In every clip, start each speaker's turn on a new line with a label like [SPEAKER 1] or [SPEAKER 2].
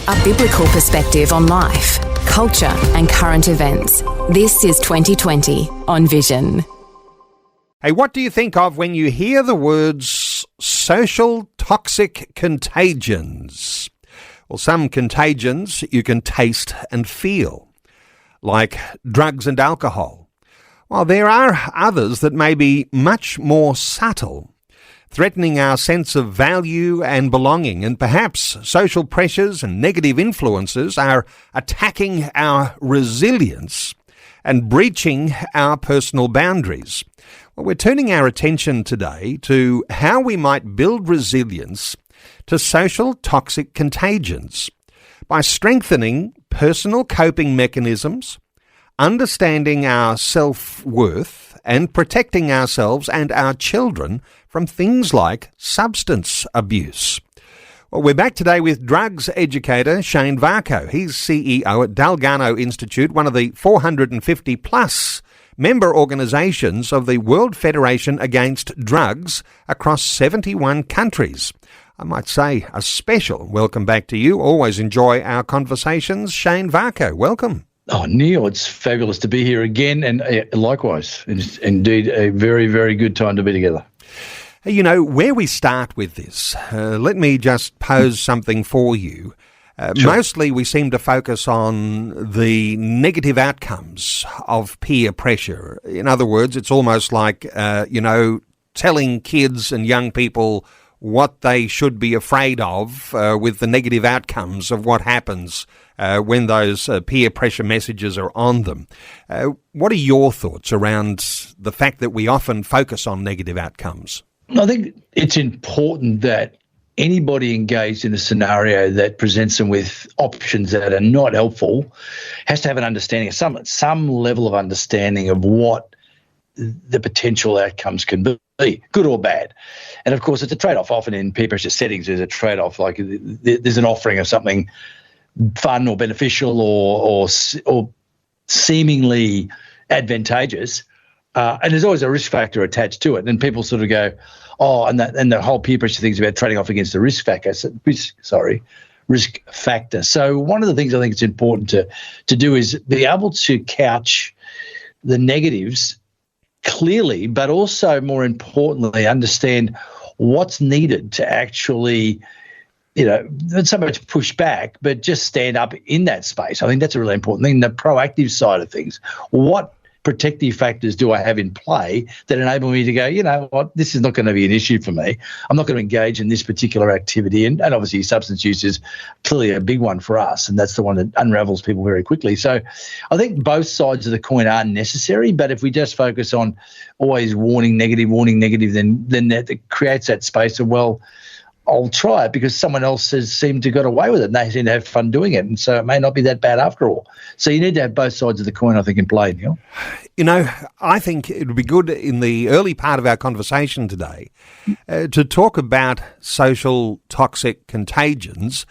[SPEAKER 1] A biblical perspective on life, culture and current events. This is 2020 on Vision.
[SPEAKER 2] Hey, what do you think of when you hear the words social toxic contagions? Well, some contagions you can taste and feel, like drugs and alcohol. While there are others that may be much more subtle, threatening our sense of value and belonging, and perhaps social pressures and negative influences are attacking our resilience and breaching our personal boundaries. Well, we're turning our attention today to how we might build resilience to social toxic contagions by strengthening personal coping mechanisms, understanding our self-worth, and protecting ourselves and our children from things like substance abuse. Well, we're back today with drugs educator Shane Varcoe. He's CEO at Dalgarno Institute, one of the 450-plus member organisations of the World Federation Against Drugs across 71 countries. I might say a special welcome back to you. Always enjoy our conversations. Shane Varcoe, welcome.
[SPEAKER 3] Oh, Neil, it's fabulous to be here again, and likewise. It's indeed a very, very good time to be together.
[SPEAKER 2] You know, where we start with this, let me just pose something for you. Sure. Mostly we seem to focus on the negative outcomes of peer pressure. In other words, it's almost like, telling kids and young people what they should be afraid of with the negative outcomes of what happens when those peer pressure messages are on them. What are your thoughts around the fact that we often focus on negative outcomes?
[SPEAKER 3] I think it's important that anybody engaged in a scenario that presents them with options that are not helpful has to have an understanding, some level of understanding of what the potential outcomes can be, good or bad. And of course, it's a trade-off. Often in peer pressure settings, there's a trade-off. Like there's an offering of something fun or beneficial or seemingly advantageous, and there's always a risk factor attached to it. And people sort of go, oh, and the whole peer pressure thing is about trading off against the risk factor. So one of the things I think it's important to do is be able to couch the negatives clearly, but also more importantly, understand what's needed to actually, not so much push back, but just stand up in that space. I think that's a really important thing. The proactive side of things. What protective factors do I have in play that enable me to go, you know what, this is not going to be an issue for me. I'm not going to engage in this particular activity. And obviously substance use is clearly a big one for us, and that's the one that unravels people very quickly. So I think both sides of the coin are necessary, but if we just focus on always warning negative, then that creates that space of, well, I'll try it because someone else has seemed to got away with it and they seem to have fun doing it. And so it may not be that bad after all. So you need to have both sides of the coin, I think, in play, Neil.
[SPEAKER 2] You know, I think it would be good in the early part of our conversation today to talk about social toxic contagions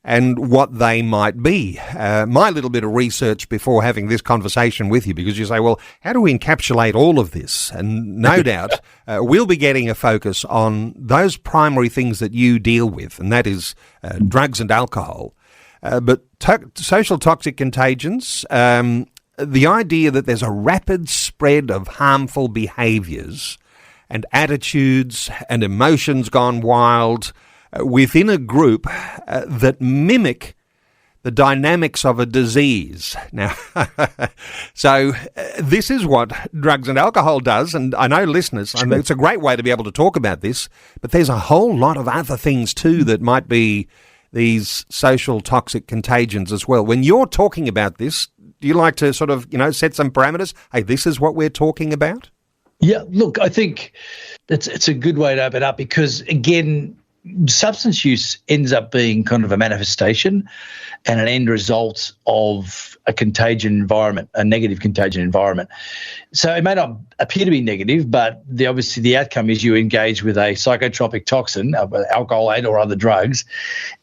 [SPEAKER 2] and what they might be. My little bit of research before having this conversation with you, because you say, well, how do we encapsulate all of this? And no doubt we'll be getting a focus on those primary things that you deal with, and that is drugs and alcohol. But social toxic contagions, the idea that there's a rapid spread of harmful behaviours and attitudes and emotions gone wild within a group that mimic the dynamics of a disease. Now, so this is what drugs and alcohol does, and I know listeners, I mean, it's a great way to be able to talk about this, but there's a whole lot of other things too that might be these social toxic contagions as well. When you're talking about this, do you like to sort of, set some parameters? Hey, this is what we're talking about?
[SPEAKER 3] Yeah, look, I think it's a good way to open up because, again, substance use ends up being kind of a manifestation and an end result of a contagion environment, a negative contagion environment. So it may not appear to be negative, but obviously the outcome is you engage with a psychotropic toxin, alcohol and or other drugs,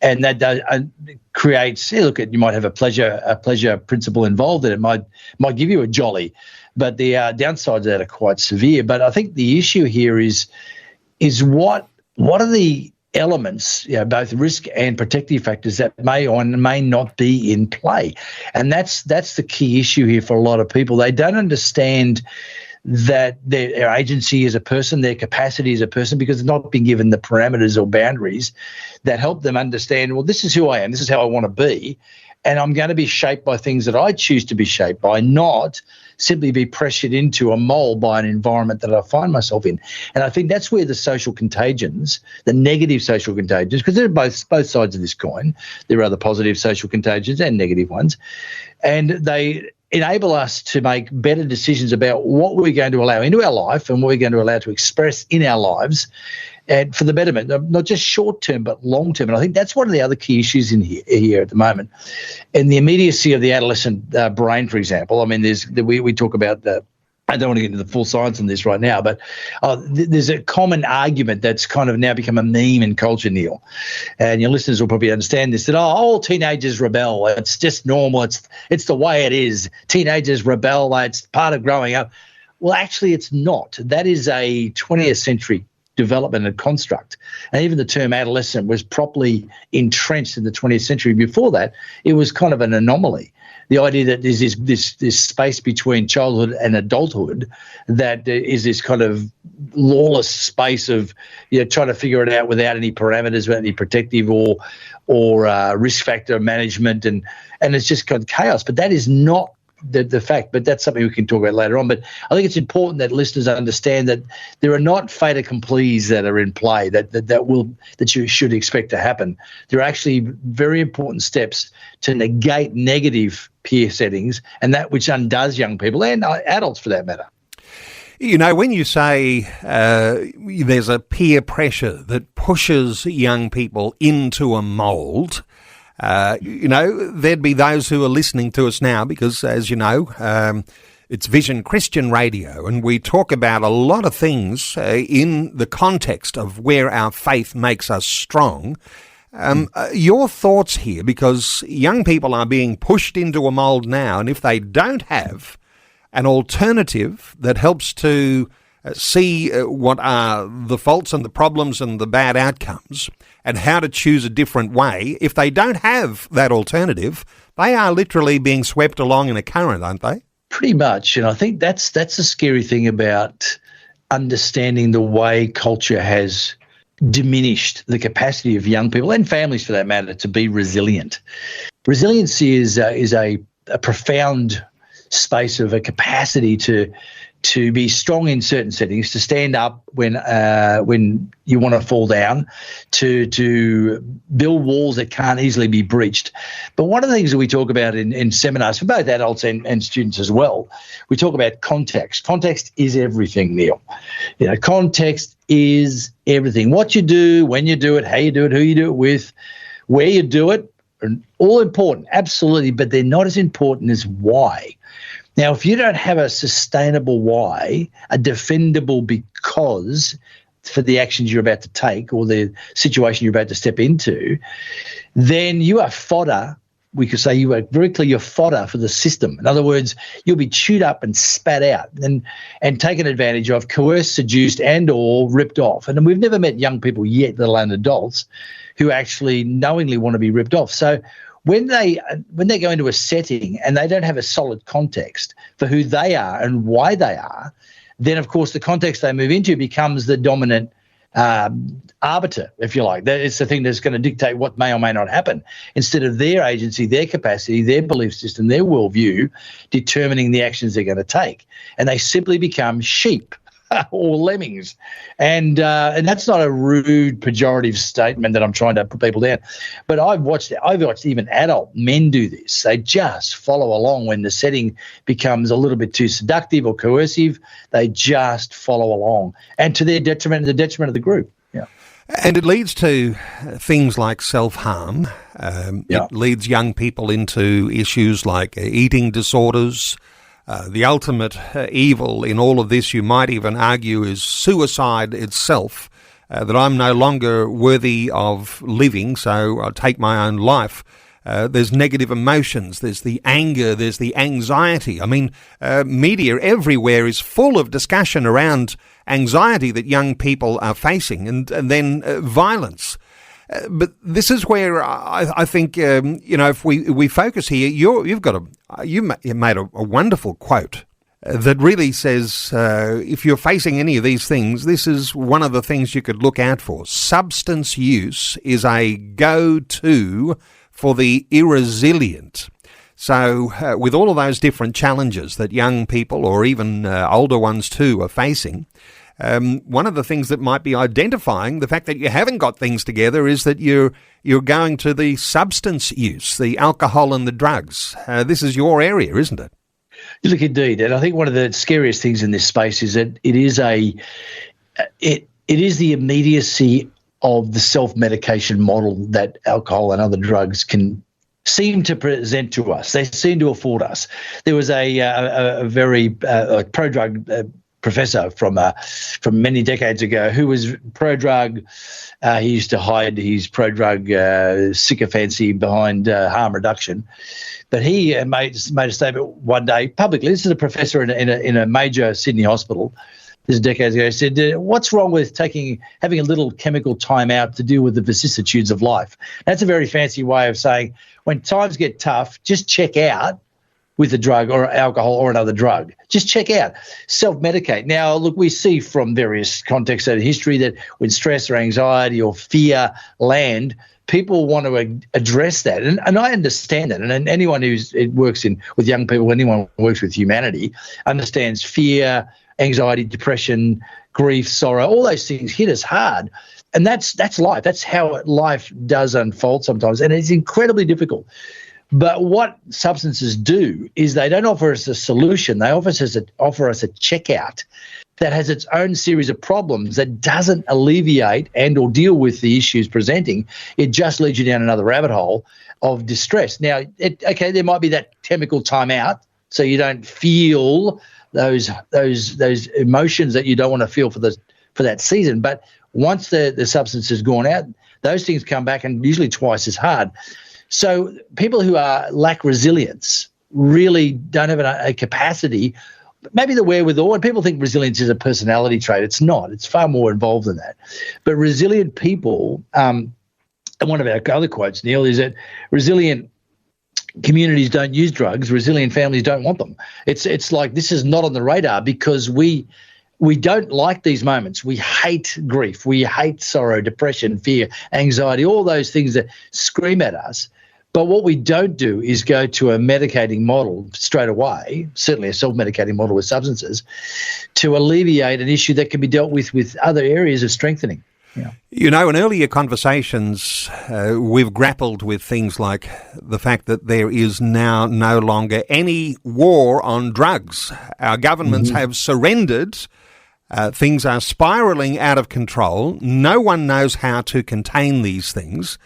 [SPEAKER 3] and that creates. Look, you might have a pleasure principle involved, and it might give you a jolly, but the downsides of that are quite severe. But I think the issue here is what are the elements, both risk and protective factors that may or may not be in play. And that's the key issue here for a lot of people. They don't understand that their agency as a person, their capacity as a person, because they've not been given the parameters or boundaries that help them understand, well, this is who I am, this is how I want to be, and I'm going to be shaped by things that I choose to be shaped by, not simply be pressured into a mold by an environment that I find myself in. And I think that's where the social contagions, the negative social contagions, because there are both sides of this coin. There are the positive social contagions and negative ones, and they enable us to make better decisions about what we're going to allow into our life and what we're going to allow to express in our lives, and for the betterment of not just short term but long term. And I think that's one of the other key issues in here at the moment. In the immediacy of the adolescent brain, for example, I mean, we talk about the. I don't want to get into the full science on this right now, but there's a common argument that's kind of now become a meme in culture, Neil, and your listeners will probably understand this, that, all teenagers rebel. It's just normal. It's the way it is. Teenagers rebel. It's part of growing up. Well, actually, it's not. That is a 20th century development and construct. And even the term adolescent was properly entrenched in the 20th century. Before that, it was kind of an anomaly. The idea that there's this space between childhood and adulthood that is this kind of lawless space of trying to figure it out without any parameters, without any protective or risk factor management, and it's just kind of chaos. But that is not the fact, but that's something we can talk about later on. But I think it's important that listeners understand that there are not fait accomplis that are in play that you should expect to happen. There are actually very important steps to negate negative peer settings and that which undoes young people and adults for that matter.
[SPEAKER 2] When you say there's a peer pressure that pushes young people into a mould, there'd be those who are listening to us now because, as you know, it's Vision Christian Radio, and we talk about a lot of things in the context of where our faith makes us strong. Your thoughts here, because young people are being pushed into a mould now, and if they don't have an alternative that helps to see what are the faults and the problems and the bad outcomes and how to choose a different way, if they don't have that alternative, they are literally being swept along in a current, aren't they?
[SPEAKER 3] Pretty much. And I think that's the scary thing about understanding the way culture has diminished the capacity of young people and families, for that matter, to be resilient. Resiliency is a profound space of a capacity to be strong in certain settings, to stand up when you want to fall down, to build walls that can't easily be breached. But one of the things that we talk about in seminars for both adults and students as well, we talk about context. Context is everything, Neil. Context is everything. What you do, when you do it, how you do it, who you do it with, where you do it, are all important, absolutely, but they're not as important as why. Now, if you don't have a sustainable why, a defendable because for the actions you're about to take or the situation you're about to step into, then you are fodder. We could say you are very clear, you're fodder for the system. In other words, you'll be chewed up and spat out and taken advantage of, coerced, seduced, and or ripped off. And we've never met young people yet, let alone adults, who actually knowingly want to be ripped off. So when they go into a setting and they don't have a solid context for who they are and why they are, then, of course, the context they move into becomes the dominant arbiter, if you like. It's the thing that's going to dictate what may or may not happen, instead of their agency, their capacity, their belief system, their worldview determining the actions they're going to take. And they simply become sheep or lemmings. And that's not a rude, pejorative statement that I'm trying to put people down. But I've watched even adult men do this. They just follow along when the setting becomes a little bit too seductive or coercive. They just follow along, and to their detriment and the detriment of the group. Yeah.
[SPEAKER 2] And it leads to things like self-harm. It leads young people into issues like eating disorders. The ultimate evil in all of this, you might even argue, is suicide itself, that I'm no longer worthy of living, so I'll take my own life. There's negative emotions, there's the anger, there's the anxiety. I mean, media everywhere is full of discussion around anxiety that young people are facing, and then violence. But this is where I think, if we focus here, you made a wonderful quote that really says, if you're facing any of these things, this is one of the things you could look out for. Substance use is a go-to for the irresilient. So with all of those different challenges that young people or even older ones too are facing, one of the things that might be identifying the fact that you haven't got things together is that you're going to the substance use, the alcohol and the drugs. This is your area, isn't it?
[SPEAKER 3] Look, indeed, and I think one of the scariest things in this space is that it is the immediacy of the self-medication model that alcohol and other drugs can seem to present to us. They seem to afford us. There was a very pro-drug professor from many decades ago who was pro-drug. He used to hide his pro-drug sycophancy behind harm reduction. But he made a statement one day publicly. This is a professor in a major Sydney hospital. This is decades ago. He said, "What's wrong with having a little chemical timeout to deal with the vicissitudes of life?" That's a very fancy way of saying when times get tough, just check out with a drug or alcohol or another drug. Just check out, self-medicate. Now, look, we see from various contexts of history that when stress or anxiety or fear land, people want to address that. And I understand that. And anyone who works with young people, anyone who works with humanity understands fear, anxiety, depression, grief, sorrow, all those things hit us hard. And that's life. That's how life does unfold sometimes. And it's incredibly difficult. But what substances do is they don't offer us a solution. They offer us a checkout that has its own series of problems that doesn't alleviate and or deal with the issues presenting. It just leads you down another rabbit hole of distress. Now, there might be that chemical timeout, so you don't feel those emotions that you don't want to feel for that season. But once the substance has gone out, those things come back and usually twice as hard. So people who lack resilience really don't have a capacity, maybe the wherewithal, and people think resilience is a personality trait. It's not. It's far more involved than that. But resilient people, and one of our other quotes, Neil, is that resilient communities don't use drugs. Resilient families don't want them. It's like this is not on the radar because we don't like these moments. We hate grief. We hate sorrow, depression, fear, anxiety, all those things that scream at us. But what we don't do is go to a medicating model straight away, certainly a self-medicating model with substances, to alleviate an issue that can be dealt with other areas of strengthening. Yeah.
[SPEAKER 2] In earlier conversations, we've grappled with things like the fact that there is now no longer any war on drugs. Our governments have surrendered. Things are spiralling out of control. No one knows how to contain these things.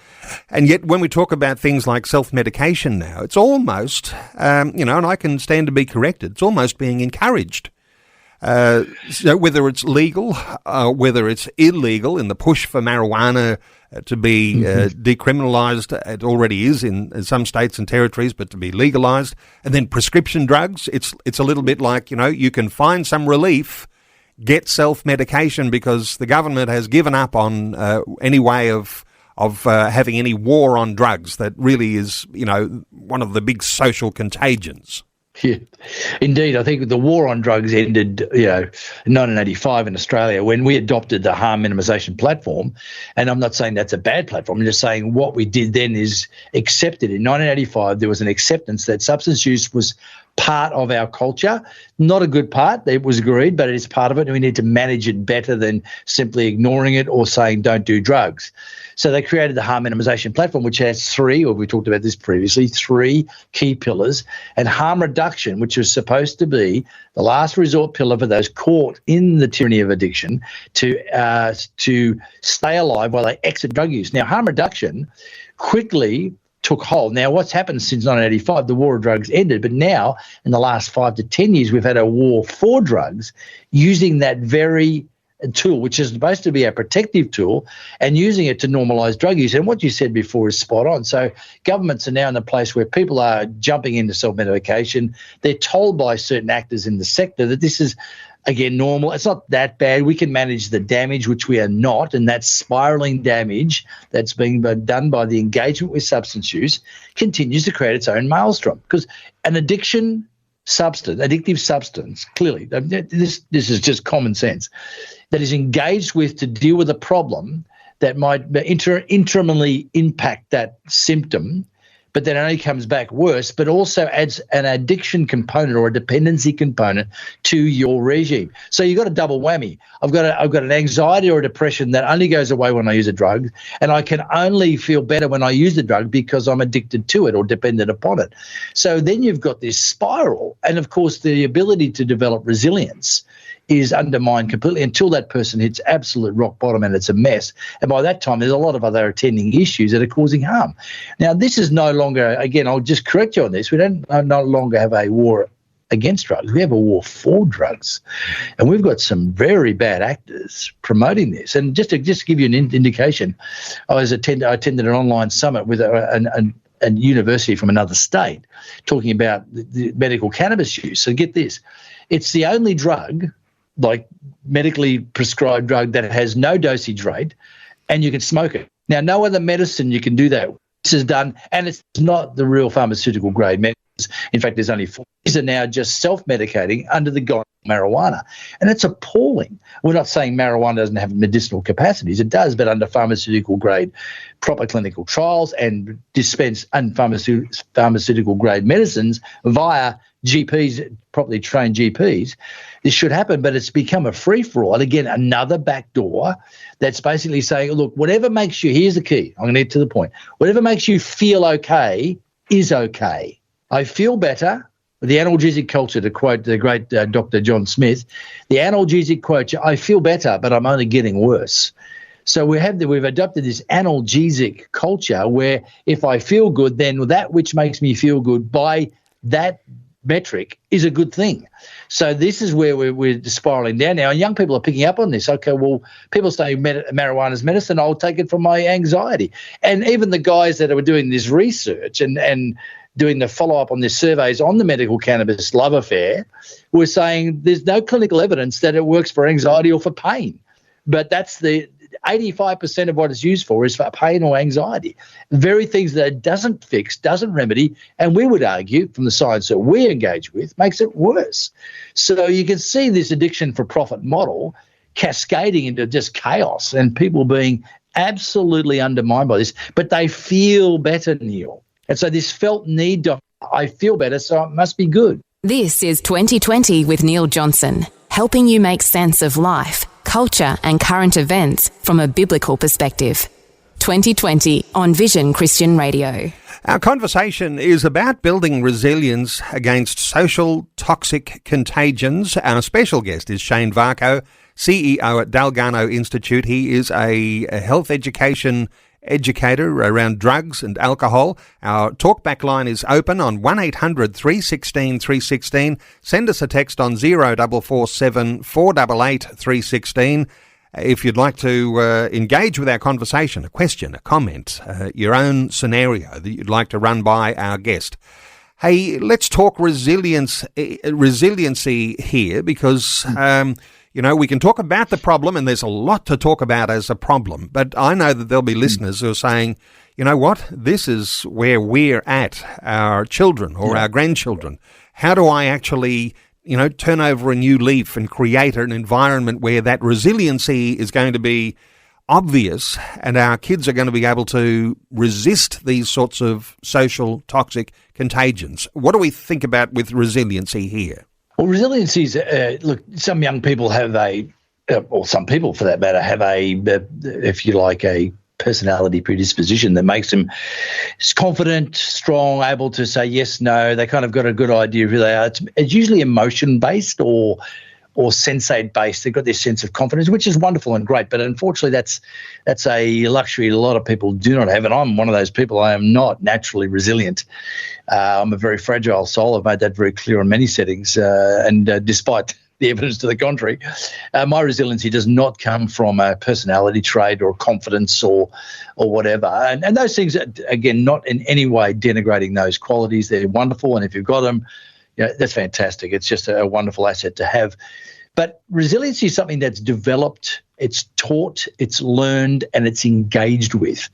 [SPEAKER 2] And yet when we talk about things like self-medication now, it's almost, and I can stand to be corrected, it's almost being encouraged. So whether it's legal, whether it's illegal in the push for marijuana to be decriminalised, it already is in some states and territories, but to be legalised. And then prescription drugs, it's a little bit like, you can find some relief, get self-medication because the government has given up on any way of having any war on drugs that really is, one of the big social contagions.
[SPEAKER 3] Yeah, indeed. I think the war on drugs ended, in 1985 in Australia when we adopted the harm minimisation platform. And I'm not saying that's a bad platform. I'm just saying what we did then is accepted. In 1985, there was an acceptance that substance use was part of our culture. Not a good part, it was agreed, but it is part of it, and we need to manage it better than simply ignoring it or saying don't do drugs. So they created the harm minimisation platform, which has we talked about this previously, 3 key pillars, and harm reduction, which was supposed to be the last resort pillar for those caught in the tyranny of addiction to stay alive while they exit drug use. Now, harm reduction quickly took hold. Now, what's happened since 1985, the war of drugs ended, but now in the last 5 to 10 years, we've had a war for drugs using that very tool, which is supposed to be a protective tool, and using it to normalise drug use. And what you said before is spot on. So governments are now in a place where people are jumping into self-medication. They're told by certain actors in the sector that this is, again, normal. It's not that bad. We can manage the damage, which we are not, and that spiralling damage that's being done by the engagement with substance use continues to create its own maelstrom. Because an addictive substance, clearly, this is just common sense, that is engaged with to deal with a problem that might interimly impact that symptom, but then only comes back worse, but also adds an addiction component or a dependency component to your regime. So you've got a double whammy. I've got an anxiety or a depression that only goes away when I use a drug, and I can only feel better when I use the drug because I'm addicted to it or dependent upon it. So then you've got this spiral, and of course the ability to develop resilience is undermined completely until that person hits absolute rock bottom and it's a mess. And by that time, there's a lot of other attending issues that are causing harm. Now, this is no longer, again, I'll just correct you on this, we don't no longer have a war against drugs. We have a war for drugs. And we've got some very bad actors promoting this. And just to give you an indication, I attended an online summit with a university from another state talking about the medical cannabis use. So get this, it's the only drug, like medically prescribed drug, that has no dosage rate and you can smoke it. Now, no other medicine you can do that. This is done, and it's not the real pharmaceutical grade medicines. In fact, there's only 4. These are now just self-medicating under the guise of marijuana. And it's appalling. We're not saying marijuana doesn't have medicinal capacities. It does, but under pharmaceutical grade, proper clinical trials and dispense pharmaceutical grade medicines via GPs, properly trained GPs, this should happen, but it's become a free-for-all. And again, another backdoor that's basically saying, look, whatever makes you, here's the key, I'm going to get to the point, whatever makes you feel okay is okay. I feel better. The analgesic culture, to quote the great Dr. John Smith, the analgesic quote, I feel better, but I'm only getting worse. So we've adopted this analgesic culture where if I feel good, then that which makes me feel good by that metric is a good thing. So this is where we're spiraling down now, and young people are picking up on this. Okay, well, people say marijuana is medicine, I'll take it for my anxiety. And even the guys that are doing this research and doing the follow-up on these surveys on the medical cannabis love affair were saying there's no clinical evidence that it works for anxiety or for pain. But that's the 85% of what it's used for is for pain or anxiety. The very things that it doesn't fix, doesn't remedy, and we would argue from the science that we engage with makes it worse. So you can see this addiction for profit model cascading into just chaos and people being absolutely undermined by this, but they feel better, Neil. And so this felt need to, I feel better, so it must be good.
[SPEAKER 1] This is 2020 with Neil Johnson, helping you make sense of life, culture and current events from a biblical perspective. 2020 on Vision Christian Radio.
[SPEAKER 2] Our conversation is about building resilience against social toxic contagions. Our special guest is Shane Varcoe, CEO at Dalgarno Institute. He is a health educator around drugs and alcohol. Our talkback line is open on 1800 316 316. Send us a text on 0447 488 316. If you'd like to engage with our conversation, a question, a comment, your own scenario that you'd like to run by our guest. Hey, let's talk resiliency here because we can talk about the problem, and there's a lot to talk about as a problem, but I know that there'll be listeners who are saying, you know what, this is where we're at, our children or our grandchildren. How do I actually, turn over a new leaf and create an environment where that resiliency is going to be obvious and our kids are going to be able to resist these sorts of social toxic contagions? What do we think about with resiliency here?
[SPEAKER 3] Well, resiliency is, look, some young people have or some people for that matter, have if you like, a personality predisposition that makes them confident, strong, able to say yes, no. They kind of got a good idea of who they are. It's usually emotion-based or sensate-based. They've got this sense of confidence, which is wonderful and great. But unfortunately, that's a luxury a lot of people do not have. And I'm one of those people. I am not naturally resilient. I'm a very fragile soul. I've made that very clear in many settings. And despite the evidence to the contrary. My resiliency does not come from a personality trait or confidence or whatever. And those things, again, not in any way denigrating those qualities. They're wonderful, and if you've got them, that's fantastic. It's just a wonderful asset to have. But resiliency is something that's developed, it's taught, it's learned, and it's engaged with.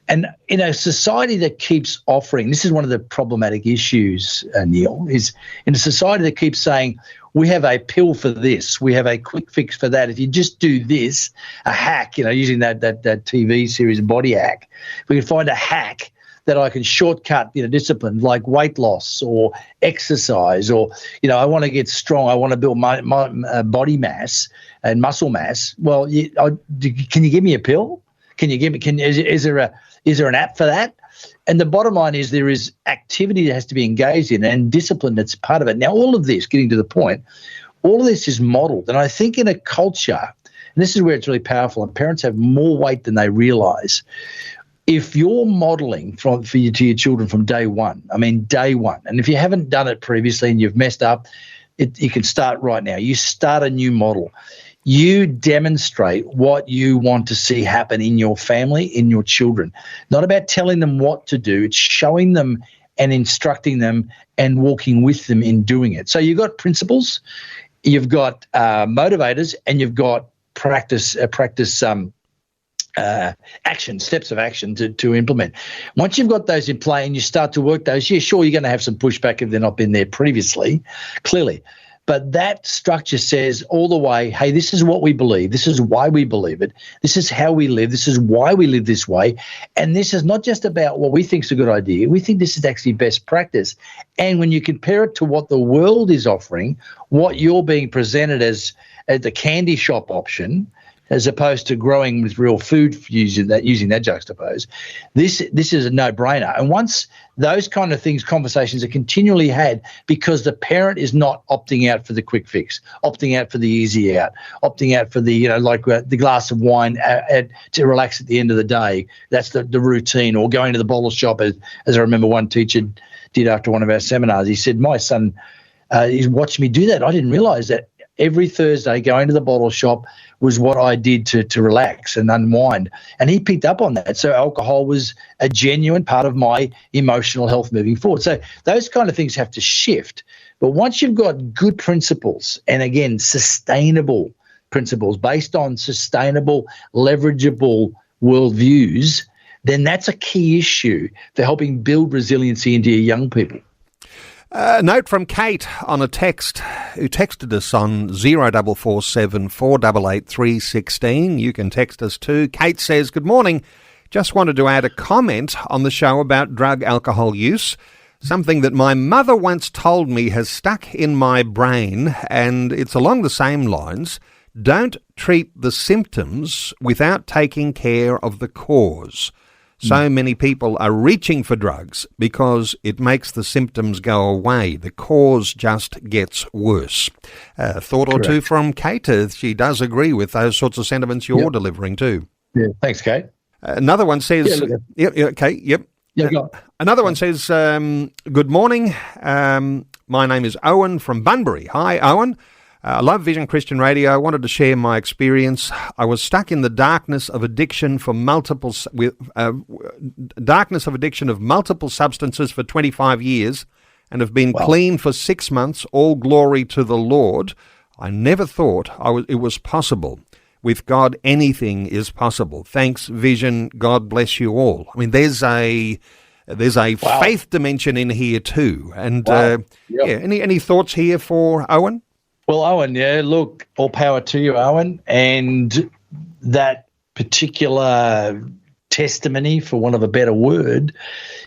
[SPEAKER 3] And in a society that keeps offering, this is one of the problematic issues, Neil, is in a society that keeps saying, we have a pill for this, we have a quick fix for that. If you just do this, a hack, using that TV series Body Hack, we can find a hack that I can shortcut, discipline like weight loss or exercise, or, I want to get strong, I want to build my body mass and muscle mass. Well, can you give me a pill? Can you give me? Is there an app for that? And the bottom line is there is activity that has to be engaged in and discipline that's part of it. Now, all of this, getting to the point, all of this is modeled, and I think in a culture, and this is where it's really powerful, and parents have more weight than they realize. If you're modeling to your children from day one, and if you haven't done it previously and you've messed up, you can start right now. You start a new model. You demonstrate what you want to see happen in your family, in your children. Not about telling them what to do. It's showing them and instructing them and walking with them in doing it. So you've got principles, you've got motivators, and you've got steps of action to implement. Once you've got those in play and you start to work those, sure, you're going to have some pushback if they've not been there previously, clearly. But that structure says all the way, hey, this is what we believe. This is why we believe it. This is how we live. This is why we live this way. And this is not just about what we think is a good idea. We think this is actually best practice. And when you compare it to what the world is offering, what you're being presented as the candy shop option, as opposed to growing with real food using that juxtapose, this is a no-brainer. And once those kind of things, conversations are continually had, because the parent is not opting out for the quick fix, opting out for the easy out, opting out for the, the glass of wine to relax at the end of the day. That's the routine, or going to the bottle shop, as I remember one teacher did after one of our seminars. He said, my son, he's watched me do that. I didn't realize that every Thursday going to the bottle shop was what I did to relax and unwind. And he picked up on that. So alcohol was a genuine part of my emotional health moving forward. So those kind of things have to shift. But once you've got good principles, and again, sustainable principles based on sustainable, leverageable worldviews, then that's a key issue for helping build resiliency into your young people.
[SPEAKER 2] A note from Kate on a text, who texted us on 0447 488 316. You can text us too. Kate says, good morning. Just wanted to add a comment on the show about drug alcohol use. Something that my mother once told me has stuck in my brain, and it's along the same lines. Don't treat the symptoms without taking care of the cause. So many people are reaching for drugs because it makes the symptoms go away. The cause just gets worse. Thought or two from Kate. She does agree with those sorts of sentiments you're delivering too.
[SPEAKER 3] Yeah, thanks, Kate.
[SPEAKER 2] Another one says, Another one says, good morning. My name is Owen from Bunbury. Hi, Owen. I love Vision Christian Radio. I wanted to share my experience. I was stuck in the darkness of addiction of multiple substances for 25 years, and have been clean for 6 months. All glory to the Lord. I never thought it was possible. With God, anything is possible. Thanks, Vision. God bless you all. I mean, there's a faith dimension in here too. And any thoughts here for Owen?
[SPEAKER 3] Well, Owen, look, all power to you, Owen. And that particular testimony, for want of a better word,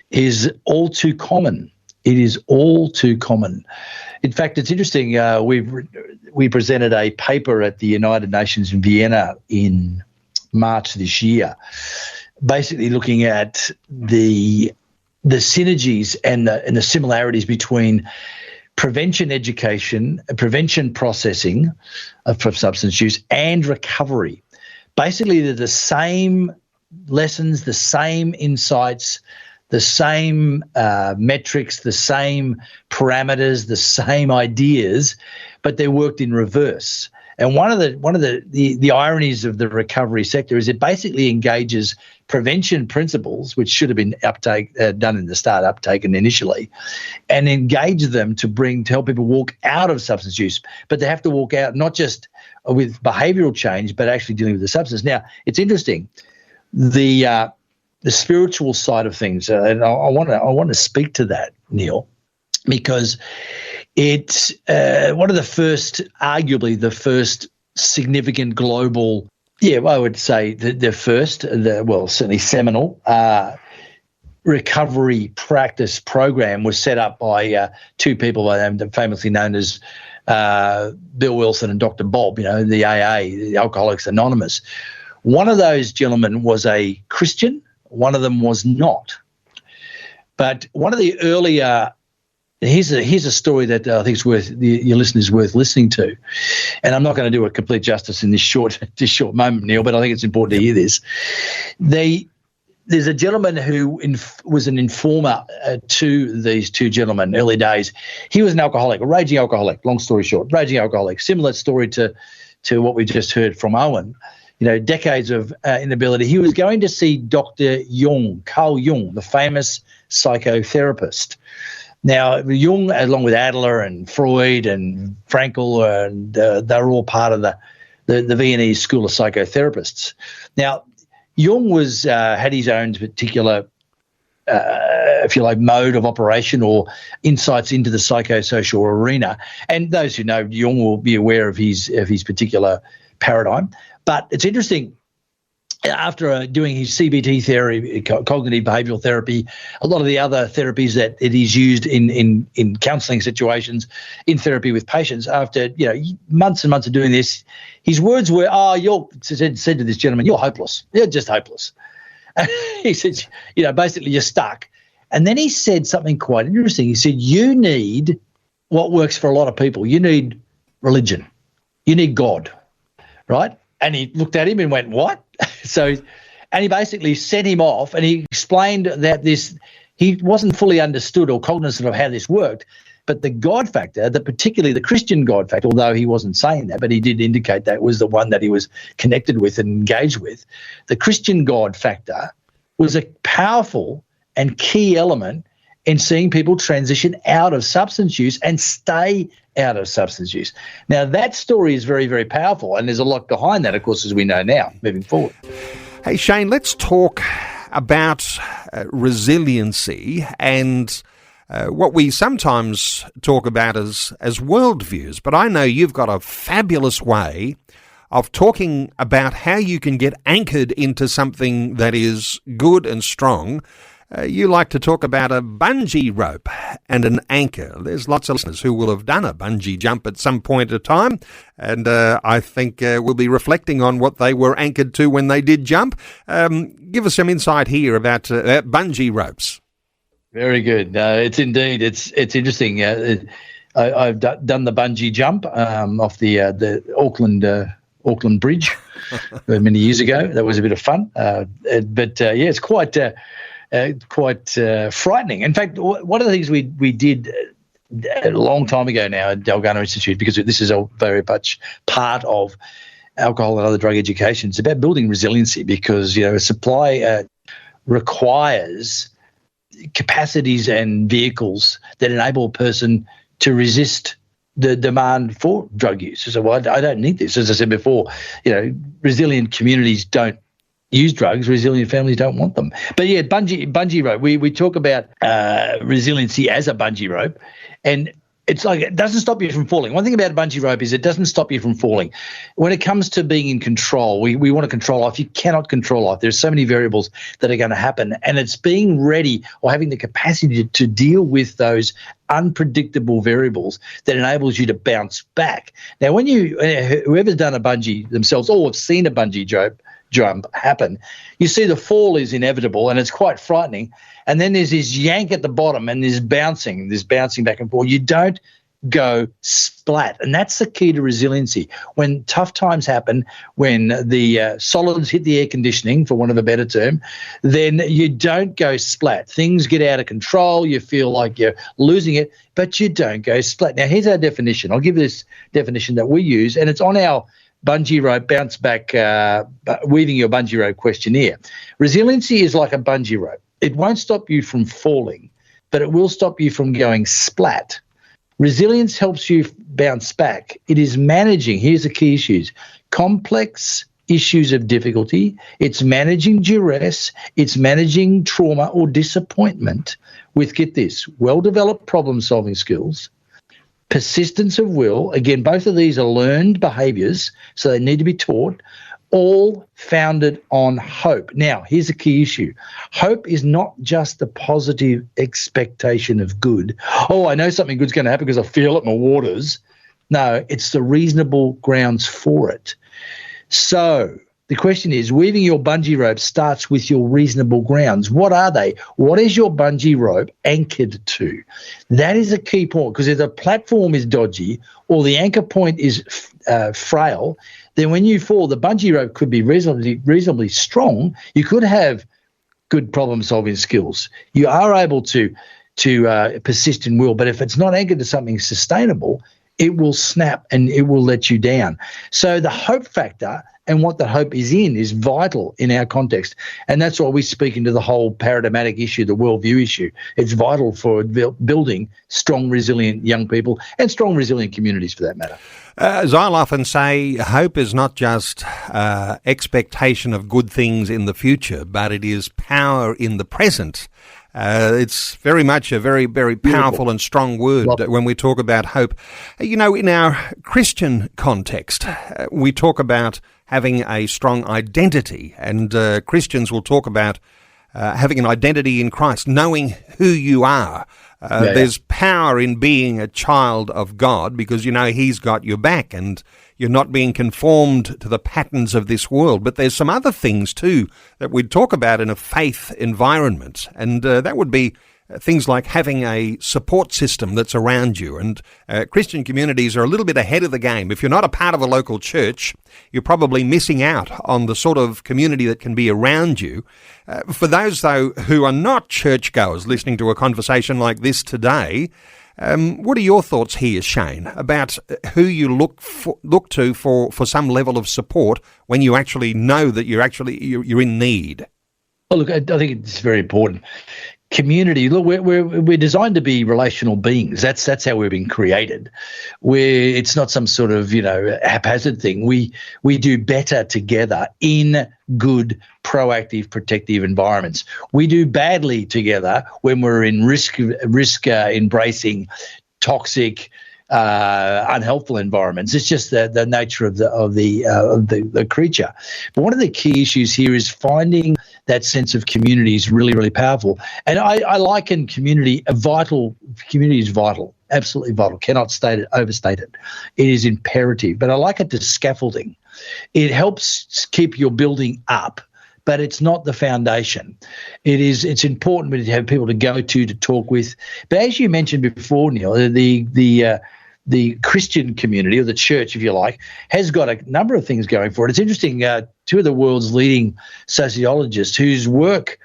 [SPEAKER 3] is all too common. It is all too common. In fact, it's interesting. We presented a paper at the United Nations in Vienna in March this year, basically looking at the synergies and the similarities between prevention education, prevention processing for substance use, and recovery. Basically, they're the same lessons, the same insights, the same metrics, the same parameters, the same ideas, but they worked in reverse. And one of the ironies of the recovery sector is it basically engages prevention principles, which should have been done in the start, uptaken initially, and engage them to help people walk out of substance use. But they have to walk out not just with behavioural change, but actually dealing with the substance. Now, it's interesting, the spiritual side of things, and I want to speak to that, Neil, because it's one of the first, arguably the first significant global, I would say the first, certainly seminal recovery practice program was set up by two people famously known as Bill Wilson and Dr. Bob, the AA, the Alcoholics Anonymous. One of those gentlemen was a Christian, one of them was not. But one of the earlier, here's a story that I think is worth your listeners worth listening to, and I'm not going to do it complete justice in this short moment, Neil, but I think it's important to hear this. There's a gentleman who was an informer to these two gentlemen early days. He was an alcoholic, a raging alcoholic. Long story short, raging alcoholic. Similar story to what we just heard from Owen. Decades of inability. He was going to see Dr. Carl Jung, the famous psychotherapist. Now, Jung, along with Adler and Freud and Frankl, and they're all part of the Viennese school of psychotherapists. Now, Jung had his own particular, if you like, mode of operation or insights into the psychosocial arena. And those who know Jung will be aware of his particular paradigm. But it's interesting, after doing his CBT theory, cognitive behavioural therapy, a lot of the other therapies that it is used in counselling situations, in therapy with patients, after months and months of doing this, his words were, said to this gentleman, "You're hopeless. You're just hopeless." And he said, basically you're stuck. And then he said something quite interesting. He said, "You need what works for a lot of people. You need religion. You need God, right?" And he looked at him and went, "What?" And he basically sent him off, and he explained that he wasn't fully understood or cognizant of how this worked, but the God factor, particularly the Christian God factor, although he wasn't saying that, but he did indicate that was the one that he was connected with and engaged with. The Christian God factor was a powerful and key element in seeing people transition out of substance use and stay out of substance use. Now, that story is very, very powerful, and there's a lot behind that, of course, as we know now, moving forward.
[SPEAKER 2] Hey, Shane, let's talk about resiliency and what we sometimes talk about as worldviews. But I know you've got a fabulous way of talking about how you can get anchored into something that is good and strong. You like to talk about a bungee rope and an anchor. There's lots of listeners who will have done a bungee jump at some point of time, and I think we'll be reflecting on what they were anchored to when they did jump. Give us some insight here about bungee ropes.
[SPEAKER 3] Very good. It's indeed. It's interesting. I've done the bungee jump off the Auckland Bridge many years ago. That was a bit of fun. It's quite frightening. In fact, one of the things we did a long time ago now at Dalgarno Institute, because this is a very much part of alcohol and other drug education, it's about building resiliency, because supply requires capacities and vehicles that enable a person to resist the demand for drug use. So I don't need this. As I said before, resilient communities don't use drugs, resilient families don't want them. But yeah, bungee rope. We talk about resiliency as a bungee rope, and it's like it doesn't stop you from falling. One thing about a bungee rope is it doesn't stop you from falling. When it comes to being in control, we want to control life. You cannot control life. There's so many variables that are going to happen, and it's being ready or having the capacity to deal with those unpredictable variables that enables you to bounce back. Now, when whoever's done a bungee themselves or have seen a bungee jump happen, you see the fall is inevitable and it's quite frightening. And then there's this yank at the bottom and this bouncing back and forth. You don't go splat. And that's the key to resiliency. When tough times happen, when the solids hit the air conditioning, for want of a better term, then you don't go splat. Things get out of control. You feel like you're losing it, but you don't go splat. Now, here's our definition. I'll give you this definition that we use, and it's on our bungee rope bounce back, weaving your bungee rope questionnaire. Resiliency is like a bungee rope. It won't stop you from falling, but it will stop you from going splat. Resilience helps you bounce back. It is managing, here's the key issues, complex issues of difficulty. It's managing duress. It's managing trauma or disappointment with, get this, well-developed problem-solving skills, persistence of will. Again, both of these are learned behaviours, so they need to be taught, all founded on hope. Now, here's a key issue. Hope is not just the positive expectation of good. Oh, I know something good's going to happen because I feel it in my waters. No, it's the reasonable grounds for it. So the question is, weaving your bungee rope starts with your reasonable grounds. What are they? What is your bungee rope anchored to? That is a key point, because if the platform is dodgy or the anchor point is frail, then when you fall, the bungee rope could be reasonably strong. You could have good problem-solving skills. You are able to persist in will, but if it's not anchored to something sustainable, it will snap and it will let you down. So the hope factor and what the hope is in is vital in our context. And that's why we speak into the whole paradigmatic issue, the worldview issue. It's vital for building strong, resilient young people and strong, resilient communities for that matter.
[SPEAKER 2] As I'll often say, hope is not just expectation of good things in the future, but it is power in the present. It's very much a very, very powerful and strong word when we talk about hope. You know, in our Christian context, we talk about having a strong identity, and Christians will talk about having an identity in Christ, knowing who you are. There's power in being a child of God because you know He's got your back and you're not being conformed to the patterns of this world. But there's some other things too that we'd talk about in a faith environment, and that would be things like having a support system that's around you. And Christian communities are a little bit ahead of the game. If you're not a part of a local church, you're probably missing out on the sort of community that can be around you. For those, though, who are not churchgoers listening to a conversation like this today, what are your thoughts here, Shane, about who you look to for some level of support when you actually know that you're in need?
[SPEAKER 3] Well, look, I think it's very important. Community. Look, we're designed to be relational beings. That's how we've been created. It's not some sort of haphazard thing. We do better together in good, proactive, protective environments. We do badly together when we're in risk embracing, toxic, unhelpful environments. It's just the nature of the creature. But one of the key issues here is finding that sense of community is really, really powerful. And I liken community is vital, absolutely vital. Cannot overstate it. It is imperative. But I like it to scaffolding. It helps keep your building up, but it's not the foundation. It's important to have people to go to talk with. But as you mentioned before, Neil, the Christian community, or the church, if you like, has got a number of things going for it. It's interesting, two of the world's leading sociologists whose work,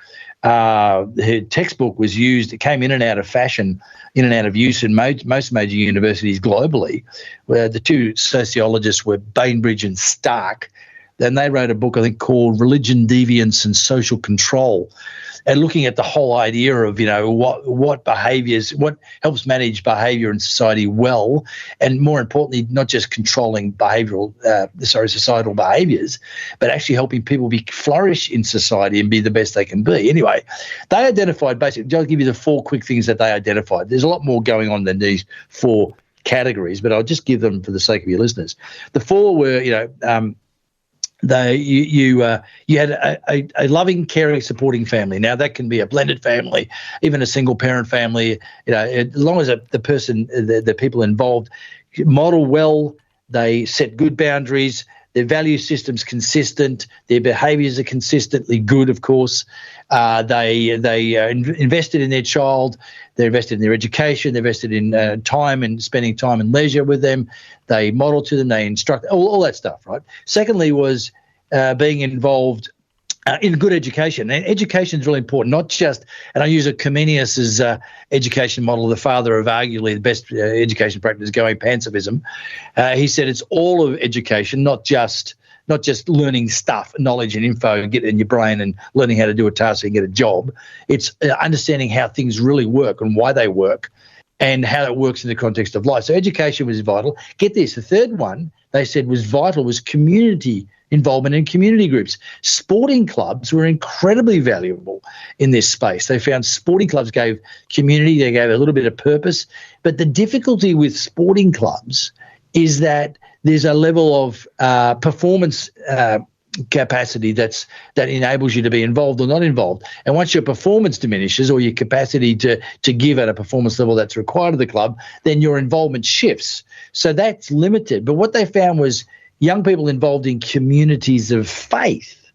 [SPEAKER 3] her textbook was used, it came in and out of fashion, in and out of use in most major universities globally, where the two sociologists were Bainbridge and Stark. Then they wrote a book, I think, called Religion, Deviance and Social Control, and looking at the whole idea of, what behaviours, what helps manage behaviour in society well, and more importantly, not just controlling societal behaviours, but actually helping people flourish in society and be the best they can be. Anyway, they identified basically, I'll give you the 4 quick things that they identified. There's a lot more going on than these 4 categories, but I'll just give them for the sake of your listeners. The 4 were, you had a loving, caring, supporting family. Now that can be a blended family, even a single parent family. As long as the people involved model well, they set good boundaries, their value system's consistent, their behaviours are consistently good, of course. They invested in their child, they invested in their education, they invested in time and spending time and leisure with them. They model to them, they instruct, all that stuff, right? Secondly was being involved in good education. And education is really important, not just, and I use a Comenius's education model, the father of arguably the best education practice going, panpsychism. He said it's all of education, not just learning stuff, knowledge and info and get it in your brain and learning how to do a task and get a job. It's understanding how things really work and why they work and how it works in the context of life. So education was vital. Get this, the third one they said was vital was community involvement in community groups. Sporting clubs were incredibly valuable in this space. They found sporting clubs gave community, they gave a little bit of purpose. But the difficulty with sporting clubs is that there's a level of performance capacity that enables you to be involved or not involved. And once your performance diminishes or your capacity to give at a performance level that's required of the club, then your involvement shifts. So that's limited. But what they found was young people involved in communities of faith,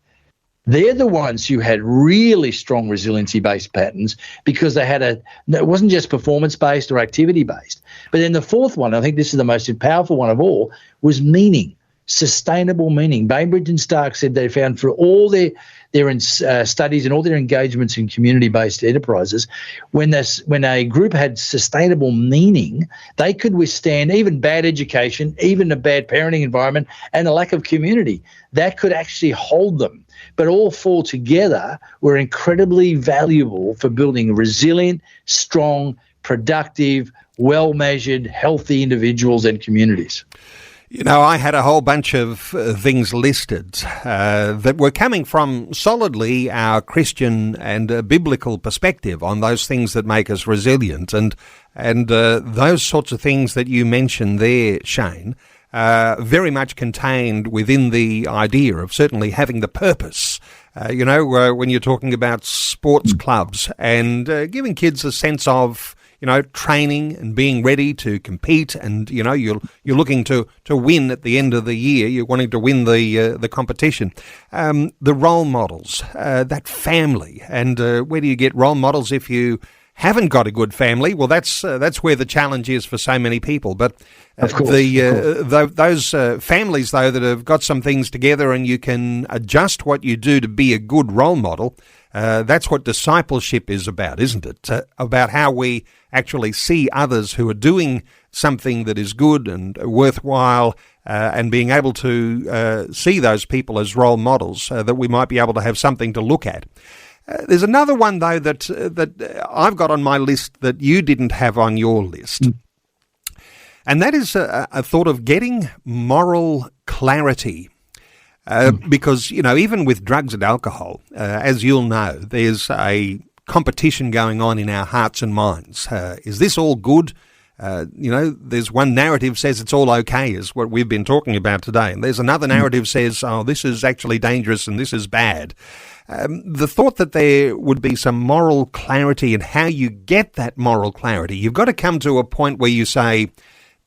[SPEAKER 3] they're the ones who had really strong resiliency-based patterns because they had it wasn't just performance-based or activity-based. But then the fourth one, I think this is the most powerful one of all, was meaning, sustainable meaning. Bainbridge and Stark said they found for all their studies and all their engagements in community-based enterprises, when a group had sustainable meaning, they could withstand even bad education, even a bad parenting environment, and a lack of community. That could actually hold them. But all four together were incredibly valuable for building resilient, strong, productive, well-measured, healthy individuals and communities.
[SPEAKER 2] You know, I had a whole bunch of things listed that were coming from solidly our Christian and biblical perspective on those things that make us resilient. And those sorts of things that you mentioned there, Shane, very much contained within the idea of certainly having the purpose. When you're talking about sports clubs and giving kids a sense of, training and being ready to compete, and you're looking to win at the end of the year. You're wanting to win the competition. The role models, that family, and where do you get role models if you haven't got a good family? Well, that's where the challenge is for so many people. But those families though that have got some things together, and you can adjust what you do to be a good role model. That's what discipleship is about, isn't it? About how we actually see others who are doing something that is good and worthwhile, and being able to see those people as role models, that we might be able to have something to look at. There's another one, though, that I've got on my list that you didn't have on your list. And that is a thought of getting moral clarity. Because, even with drugs and alcohol, as you'll know, there's a competition going on in our hearts and minds. Is this all good? There's one narrative says it's all okay, is what we've been talking about today. And there's another narrative says, oh, this is actually dangerous and this is bad. The thought that there would be some moral clarity and how you get that moral clarity, you've got to come to a point where you say,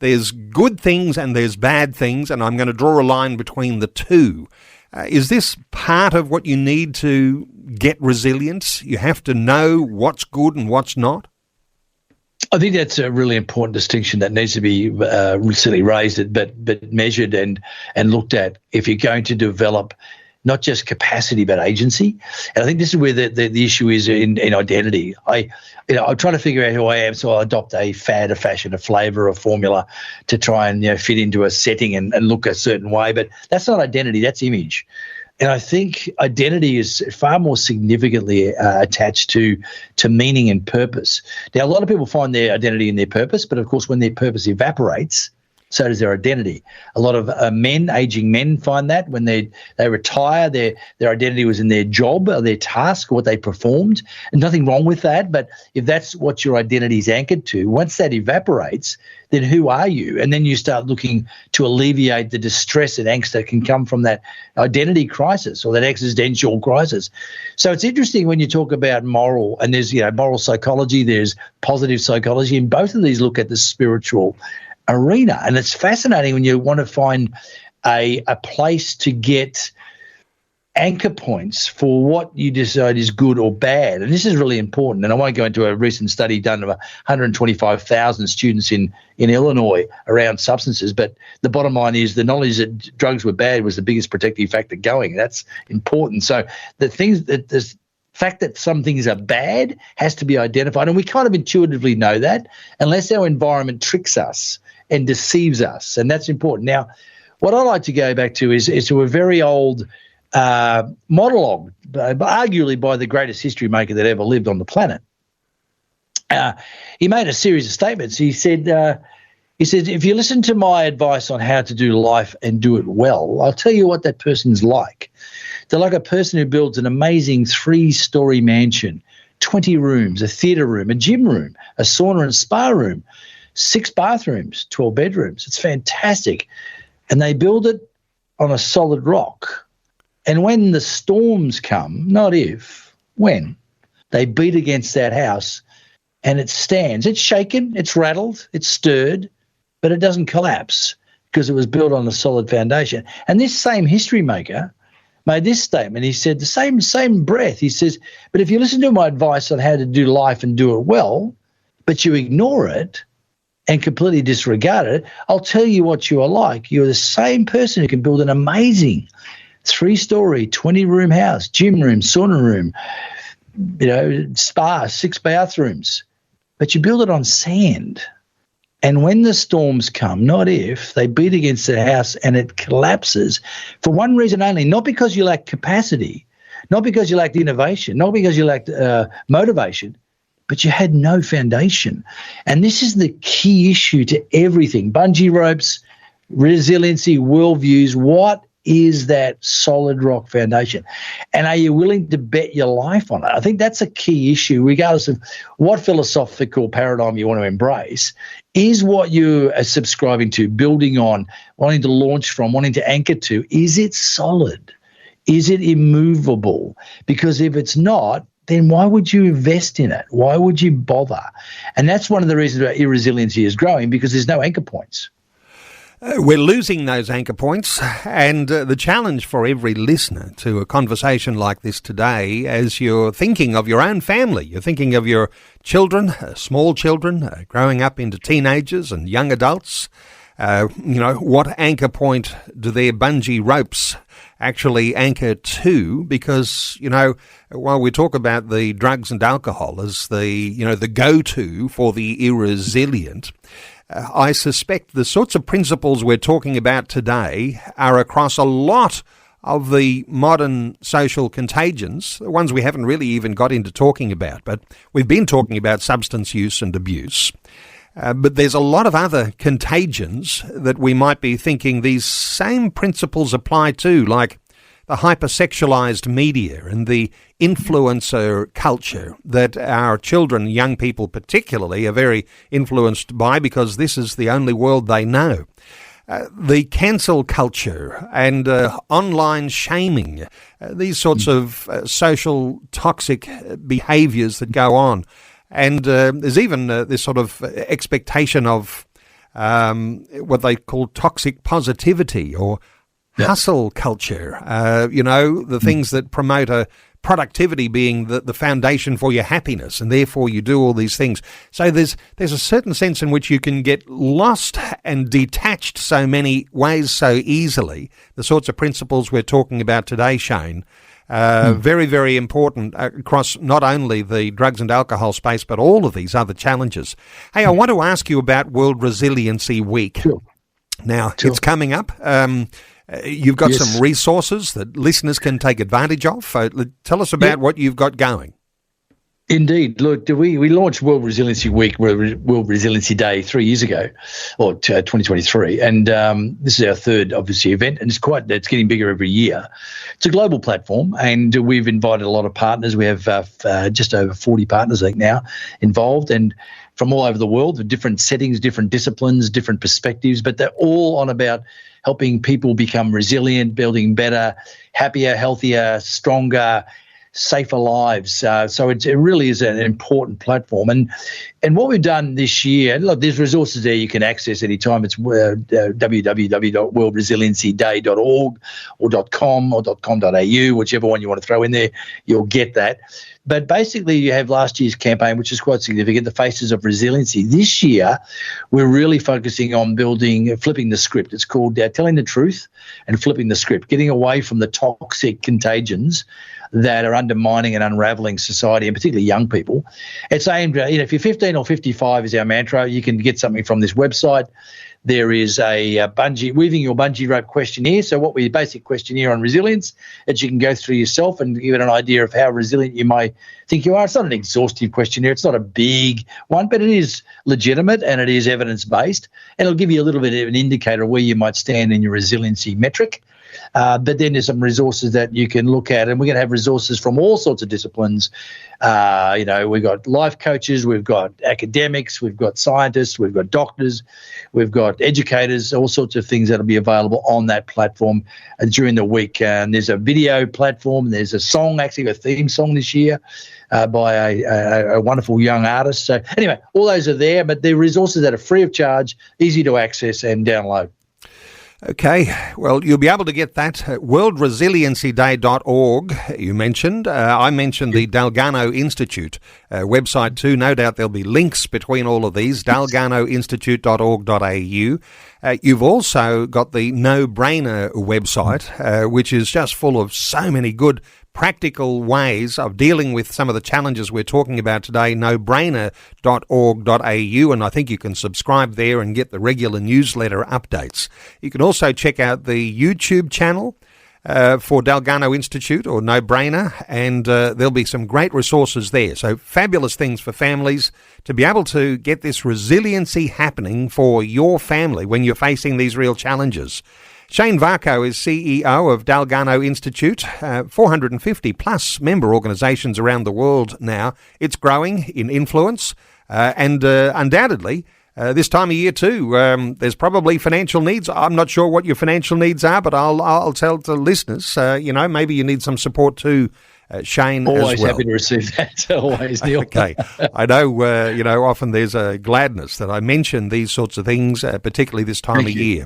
[SPEAKER 2] there's good things and there's bad things, and I'm going to draw a line between the two. Is this part of what you need to get resilience? You have to know what's good and what's not?
[SPEAKER 3] I think that's a really important distinction that needs to be recently raised, but measured and looked at if you're going to develop not just capacity but agency. And I think this is where the issue is in identity. I'm trying to figure out who I am, so I adopt a fad, a fashion, a flavour, a formula to try and fit into a setting and look a certain way. But that's not identity, that's image. And I think identity is far more significantly attached to meaning and purpose. Now, a lot of people find their identity in their purpose, but of course when their purpose evaporates, so does their identity. A lot of aging men find that when they retire, their identity was in their job or their task, what they performed. And nothing wrong with that, but if that's what your identity is anchored to, once that evaporates, then who are you? And then you start looking to alleviate the distress and angst that can come from that identity crisis or that existential crisis. So it's interesting when you talk about moral, and there's moral psychology, there's positive psychology, and both of these look at the spiritual arena. And it's fascinating when you want to find a place to get anchor points for what you decide is good or bad. And this is really important. And I won't go into a recent study done of 125,000 students in Illinois around substances, but the bottom line is the knowledge that drugs were bad was the biggest protective factor going. That's important. So the fact that some things are bad has to be identified, and we kind of intuitively know that unless our environment tricks us and deceives us, and that's important. Now, what I like to go back to is to a very old monologue, arguably by the greatest history maker that ever lived on the planet. He made a series of statements. He said, if you listen to my advice on how to do life and do it well, I'll tell you what that person's like. They're like a person who builds an amazing 3-story mansion, 20 rooms, a theatre room, a gym room, a sauna and spa room, 6 bathrooms, 12 bedrooms. It's fantastic. And they build it on a solid rock. And when the storms come, not if, when, they beat against that house and it stands. It's shaken, it's rattled, it's stirred, but it doesn't collapse because it was built on a solid foundation. And this same history maker made this statement. He said the same breath. He says, but if you listen to my advice on how to do life and do it well, but you ignore it and completely disregard it, I'll tell you what you are like. You're the same person who can build an amazing 3-story, 20-room house, gym room, sauna room, spa, 6 bathrooms, but you build it on sand. And when the storms come, not if, they beat against the house and it collapses for one reason only, not because you lack capacity, not because you lacked innovation, not because you lacked motivation, but you had no foundation. And this is the key issue to everything. Bungee ropes, resiliency, worldviews, what is that solid rock foundation? And are you willing to bet your life on it? I think that's a key issue, regardless of what philosophical paradigm you want to embrace. Is what you are subscribing to, building on, wanting to launch from, wanting to anchor to, is it solid? Is it immovable? Because if it's not, then why would you invest in it? Why would you bother? And that's one of the reasons why irresiliency is growing, because there's no anchor points.
[SPEAKER 2] We're losing those anchor points, and the challenge for every listener to a conversation like this today, as you're thinking of your own family, you're thinking of your children, small children, growing up into teenagers and young adults, what anchor point do their bungee ropes actually anchor to? Because, while we talk about the drugs and alcohol as the go-to for the irresilient, I suspect the sorts of principles we're talking about today are across a lot of the modern social contagions, the ones we haven't really even got into talking about. But we've been talking about substance use and abuse. But there's a lot of other contagions that we might be thinking these same principles apply to, like the hypersexualized media and the influencer culture that our children, young people particularly, are very influenced by because this is the only world they know. The cancel culture and online shaming, these sorts of social toxic behaviours that go on. And there's even this sort of expectation of what they call toxic positivity or hustle culture, the things that promote a productivity being the foundation for your happiness, and therefore you do all these things. So there's a certain sense in which you can get lost and detached so many ways so easily. The sorts of principles we're talking about today, Shane, very, very important across not only the drugs and alcohol space, but all of these other challenges. Hey, I want to ask you about World Resiliency Week.
[SPEAKER 3] Sure.
[SPEAKER 2] Now, it's coming up. You've got some resources that listeners can take advantage of. Tell us about what you've got going.
[SPEAKER 3] Indeed. Look, we launched World Resiliency Week, World Resiliency Day 3 years ago, or 2023, and this is our third, obviously, event, and it's getting bigger every year. It's a global platform, and we've invited a lot of partners. We have just over 40 partners, I think, now involved, and from all over the world, with different settings, different disciplines, different perspectives, but they're all on about helping people become resilient, building better, happier, healthier, stronger, safer lives. So it really is an important platform. And what we've done this year, look, there's resources there you can access anytime. It's www.worldresiliencyday.org or .com or .com.au, whichever one you want to throw in there, you'll get that. But basically, you have last year's campaign, which is quite significant, the Faces of Resiliency. This year, we're really focusing on flipping the script. It's called Telling the Truth and Flipping the Script, getting away from the toxic contagions that are undermining and unraveling society, and particularly young people. It's aimed, if you're 15 or 55 is our mantra, you can get something from this website. There is a weaving your bungee rope questionnaire. So what we basic questionnaire on resilience that you can go through yourself and give it an idea of how resilient you may think you are. It's not an exhaustive questionnaire. It's not a big one, but it is legitimate and it is evidence-based. And it'll give you a little bit of an indicator of where you might stand in your resiliency metric. But then there's some resources that you can look at, and we're going to have resources from all sorts of disciplines. We've got life coaches, we've got academics, we've got scientists, we've got doctors, we've got educators, all sorts of things that'll be available on that platform during the week. And there's a video platform, there's a song, actually a theme song this year by a wonderful young artist. So anyway, all those are there, but they're resources that are free of charge, easy to access and download.
[SPEAKER 2] Okay, well, you'll be able to get that at worldresiliencyday.org, you mentioned. I mentioned the Dalgarno Institute website too. No doubt there'll be links between all of these, dalgarnoinstitute.org.au. You've also got the No Brainer website, which is just full of so many good practical ways of dealing with some of the challenges we're talking about today, nobrainer.org.au, and I think you can subscribe there and get the regular newsletter updates. You can also check out the YouTube channel for Dalgarno Institute or No Brainer, and there'll be some great resources there. So fabulous things for families to be able to get this resiliency happening for your family when you're facing these real challenges. Shane Varcoe is CEO of Dalgarno Institute, 450 plus member organisations around the world now. It's growing in influence and undoubtedly this time of year too, there's probably financial needs. I'm not sure what your financial needs are, but I'll tell the listeners, maybe you need some support too, Shane,
[SPEAKER 3] always
[SPEAKER 2] as well.
[SPEAKER 3] Happy to receive that. Always, Neil.
[SPEAKER 2] Okay. I know, often there's a gladness that I mention these sorts of things, particularly this time of year.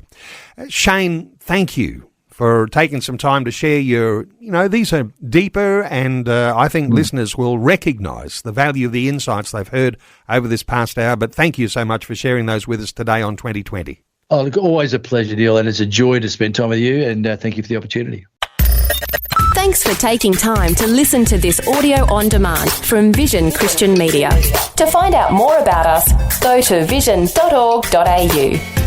[SPEAKER 2] Shane, thank you for taking some time to share your, these are deeper and I think listeners will recognise the value of the insights they've heard over this past hour. But thank you so much for sharing those with us today on 2020.
[SPEAKER 3] Oh, look, always a pleasure, Neil, and it's a joy to spend time with you, and thank you for the opportunity.
[SPEAKER 1] Thanks for taking time to listen to this audio on demand from Vision Christian Media. To find out more about us, go to vision.org.au.